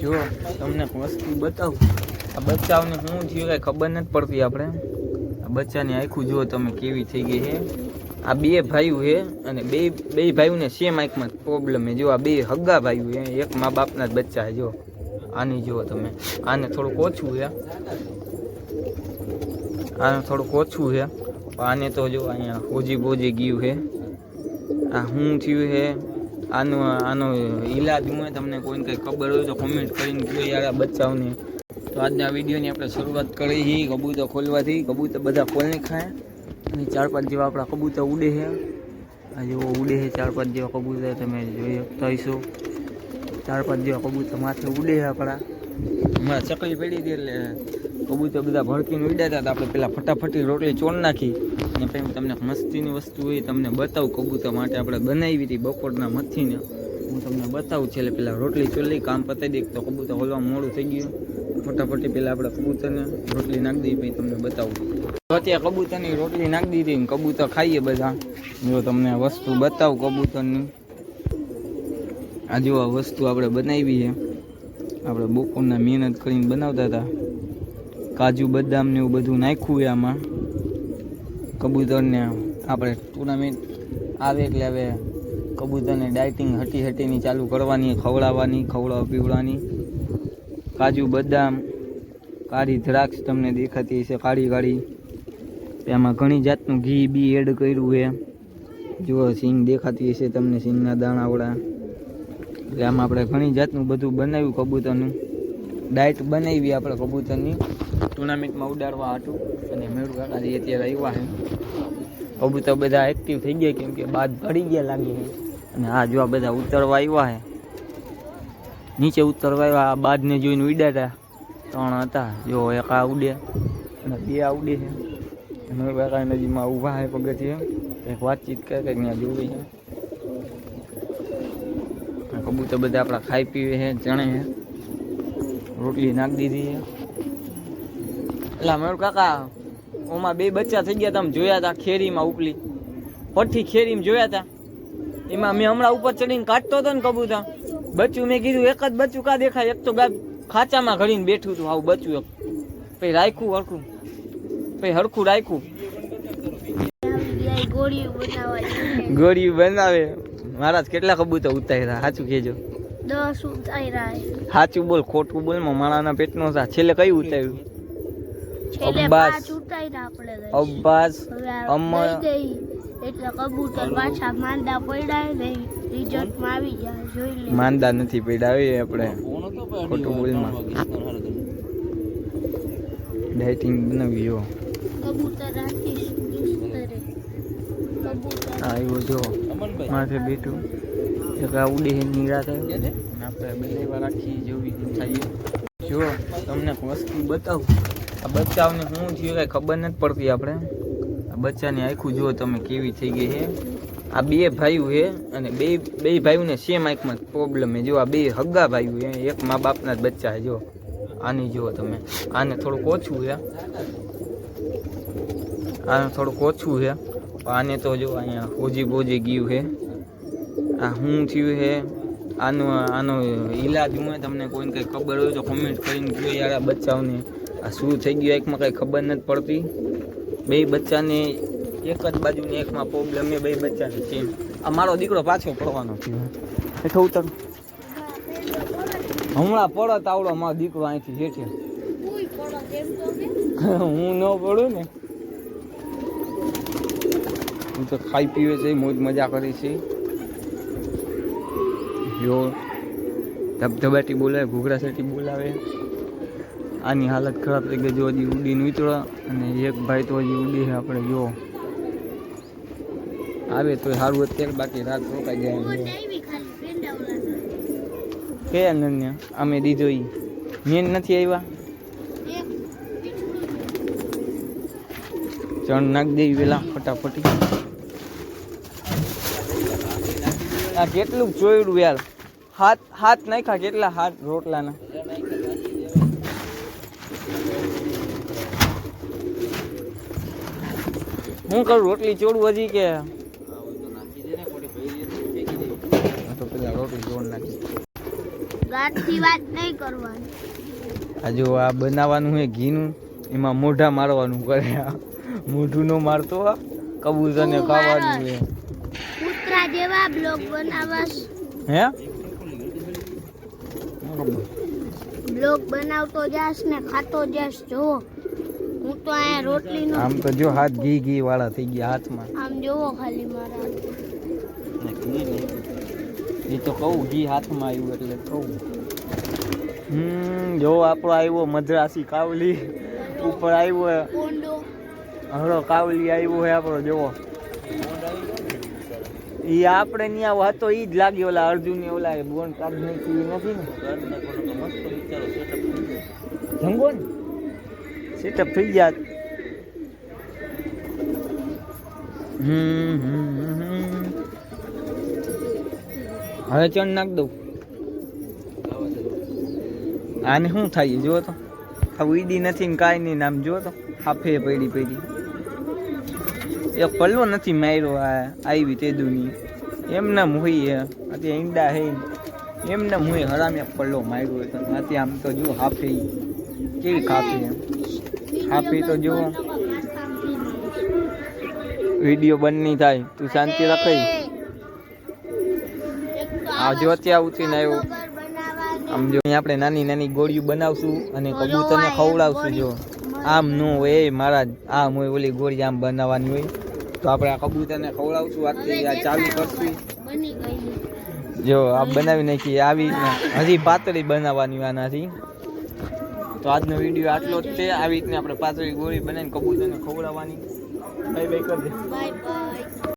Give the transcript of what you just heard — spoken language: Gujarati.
જો તમને વસ્તુ બતાવું, આ બચ્ચાઓને શું થયું કાંઈ ખબર નથી પડતી. આપણે આ બચ્ચાની આંખું જુઓ તમે કેવી થઈ ગઈ છે. આ બે ભાઈઓ છે અને બે ભાઈઓને સેમ આંખમાં પ્રોબ્લેમ છે. જો આ બે હગ્ગા ભાઈઓ છે, એક મા બાપના જ બચ્ચા છે. જો આની જુઓ તમે, આને થોડુંક ઓછું છે, આને થોડુંક ઓછું છે, આને તો જો અહીંયા હોજી બોજી ગયું છે. આ શું થયું છે, આનો ઈલાજ હું તમને કોઈને કંઈ ખબર હોય તો કોમેન્ટ કરીને કહો યાર આ બચ્ચાઓને. તો આજના વિડીયોની આપણે શરૂઆત કરી છે કબૂતર ખોલવાથી. કબૂતર બધા ખોલ નહીં ખાય અને 4-5 જેવા આપણા કબૂતર ઉડે છે. આ જેવો ઉડે છે 4-5 જેવા કબૂતર તમે જોઈ શકતા હશો. 4-5 જેવા કબૂતર માથે ઉડે છે આપણા. હમણાં ચકલી પડી હતી એટલે કબૂતર બધા ભડકીને ઉડ્યા હતા. આપણે પેલા ફટાફટી રોટલી ચોળ નાખી અને પછી તમને મસ્તીની વસ્તુ હોય તમને બતાવું. કબૂતર માટે આપણે બનાવી હતી બપોરના મથીને, હું તમને બતાવું છેલ્લે. પેલા રોટલી ચોલી કામ પતાવી દઈ તો કબૂતર ખોલવામાં મોડું થઈ ગયું. ફટાફટી પેલા આપણે કબૂતરને રોટલી નાખી દઈએ પછી તમને બતાવું. તો અત્યારે કબૂતરની રોટલી નાખી દીધી ને કબૂતર ખાઈએ બધા. જો તમને વસ્તુ બતાવું કબૂતરની. આ જો આ વસ્તુ આપણે બનાવી છે, આપણે બપોરના મહેનત કરીને બનાવતા હતા. કાજુ બદામ ને એવું બધું નાખ્યું છે આમાં. કબૂતરને આપણે ટુર્નામેન્ટ આવે એટલે હવે કબૂતરને ડાયટિંગ હટીની ચાલુ કરવાની, ખવડાવવાની, પીવડાવવાની. કાજુ બદામ, કાળી દ્રાક્ષ તમને દેખાતી હશે કાળી. એમાં ઘણી જાતનું ઘી બી એડ કર્યું છે. જો સિંગ દેખાતી હશે તમને, સિંગના દાણાવાળા. એટલે આમાં આપણે ઘણી જાતનું બધું બનાવ્યું કબૂતરનું. ડાયટ બનાવી આપણે કબૂતરની ટુર્નામેન્ટમાં ઉડાડવા હતું. અને મેળુ કાકાજી અત્યારે આવ્યા છે. કબૂતર બધા એક્ટિવ થઈ ગયા કેમ કે બાદ ભરી ગયા લાગે છે. અને આ જો આ બધા ઉતરવા આવ્યા છે, નીચે ઉતરવા આવ્યા. આ બાદને જોઈને ઉડ્યા હતા, 3 હતા. જો એક આ ઉડે અને 2 આ ઉડે છે. મેળુ કાકા નજીકમાં ઊભા છે પગથિયે, કંઈક વાતચીત કરે કંઈક ત્યાં જોવી છે. કબૂતર બધા આપણા ખાઈ પીવે છે, ચણે છે. રોટલી નાખી દીધી છે. એટલે મેળુ કાકા ઓમાં 2 બચ્ચા થઈ ગયા. તમે જોયા હતા ખેરીમાં ઉપલી પઠ્ઠી ખેરીમાં જોયા હતા. એમાં મેં હમણાં ઉપર ચડીને કાઢતો હતો ને કબૂતર બચ્ચું. મેં કીધું એક જ બચ્ચું કા દેખાય, એક તો ખાચામાં ઘડીને બેઠું હતું આવું બચ્ચું. એક પછી રાખ્યું હરખું, પછી હરખું રાખ્યું. ગોળીઓ બનાવે. મહારાજ કેટલા કબૂતર ઉતાર્યા સાચું કહેજો? 10 ઉતાર્યા. સાચું બોલ, ખોટું બોલ. માણાના પેટનો છેલ્લે કયું ઉતાર્યું? અબ્બાસ અમર. એટલે કબૂતર પાછા માંદા પડ્યા ને રિઝલ્ટમાં આવી ગયા. જોઈ લે, માંદા નથી પડ્યા. હવે આપણે ખોટું બોલમાં ડાયટિંગ બનાવી. જો કબૂતર રાખીશ બિસ્તરે. કબૂતર આવ્યો જો માથે બેઠું. એક આ ઉડે નિરાતે આપણે બનાવવા રાખી જેવી થાય. જો તમને વસ્તુ બતાવું, આ બચ્ચાઓને શું થયું કાંઈ ખબર નથી પડતી. આપણે આ બચ્ચાની આંખું જુઓ તમે કેવી થઈ ગઈ છે. આ બે ભાઈઓ છે અને બે ભાઈઓને સેમ આંખમાં પ્રોબ્લેમ છે. જો આ બે હગ્ગા ભાઈઓ છે, એક મા બાપના જ બચ્ચા છે. જો આની જુઓ તમે, આને થોડુંક ઓછું છે, આને તો જો અહીંયા હોજી બોજી ગયું છે. આ શું થયું છે, આનો ઈલાજ હું તમને કોઈને કંઈ ખબર હોય તો કોમેન્ટ કરીને કહો યાર આ બચ્ચાઓને આ શું થઈ ગયું આંખમાં કાંઈ ખબર નથી પડતી. 2 બચ્ચાને એક જ બાજુની આંખમાં પ્રોબ્લેમ છે. 2 બચ્ચાને સેમ. આ મારો દીકરો પાછો પડવાનો થયો. હેઠો ઉતર. હમણાં પડત આવડો મારો દીકરો અહીંથી હેઠે. હું ન પડું ને. હું તો ખાઈ પીવે છે, મોજ મજા કરી છે. જો ધબધબાટી બોલાવે, ઘૂઘરા સેટી બોલાવે. આની હાલત ખરાબ થઈ ગઈ. જો હજી ઉડીને ઉતરો અને એક ભાઈ તો હજી ઉડી છે. આપણે જો આવે તો સારું અત્યારે, બાકી રાત રોકાઈ જાય. કયા નન્ય અમે દીધો ઈ મેન નથી આવ્યા. ચણ નાખી દેવી પેલા ફટાફટી. આ કેટલું ચોયડું યાર. હાથ નાખ્યા કેટલા હાથ રોટલાના. હું કરું રોટલી ચોડું હજી કે તો પેલા રોટલી ચોડ નાખી. ગાંઠથી વાત નહીં કરવાની. આ જો આ બનાવવાનું હે ઘીનું, એમાં મોઢા મારવાનું કરે. આ મોઢું નો મારતો આ કબૂતરને ખાવાનું હે. કૂતરા જેવા બ્લોગ બનાવસ. હે બ્લોગ બનાવતો જાસ ને ખાતો જાસ. જો હું તો અહીંયા રોટલી નો આમ તો જો હાથ ઘી ઘી વાળા થઈ ગયા હાથમાં. આમ જોવો ખાલી મારા. એ તો કહું ઘી હાથમાં આવ્યું એટલે કહું. જો આપણો આવ્યો મદ્રાસી કાવલી ઉપર આવ્યો. કોંડો હળો કાવલી આવ્યો હે આપણો. જોવો એ આપણે ત્યાં હતો ઈ જ લાગ્યો. ઓલા અર્જુન ને ઓલા બોન કાઢ નાખી નથી ને જંગો ને સેટઅપ થઈ જાત. હવે ચણ નાખ દઉં. આને શું થાય જો તો આ ઉઈડી નથી ને કાંઈ નહીં. નામ જો તો હાફે પડી પડી એક પલ્લો નથી માર્યો. આ આવી તે દુની એમને હોય અત્યારે ઈંડા હે એમને હું હરામે પલ્લો માર્યો હતો. અત્યારે આમ તો જો હાફે કેવી ખાફી એમ હાફી તો જો. વિડીયો બંધ નહીં થાય તું શાંતિ રખાઈ. આ જો અત્યારે ઉઠીને આવ્યો. આમ જો આપણે નાની નાની ગોળીઓ બનાવશું અને કબૂતરને ખવડાવશું. જો આમ ન હોય મારા આમ હોય ઓલી ગોળી આમ બનાવવાની હોય તો આપણે આ કબૂતરને ખવડાવશું. આજથી આ ચાલુ કરશું. બની ગઈ. જો આ બનાવી નાખીએ આવી હજી પાતળી બનાવવાની આનાથી. તો આજનો વિડીયો આટલો જ છે. આવી રીતને આપણે પાતળી ગોળી બનાવીને કબૂતરને ખવડાવવાની. બાય બાય કરી દે. Bye bye.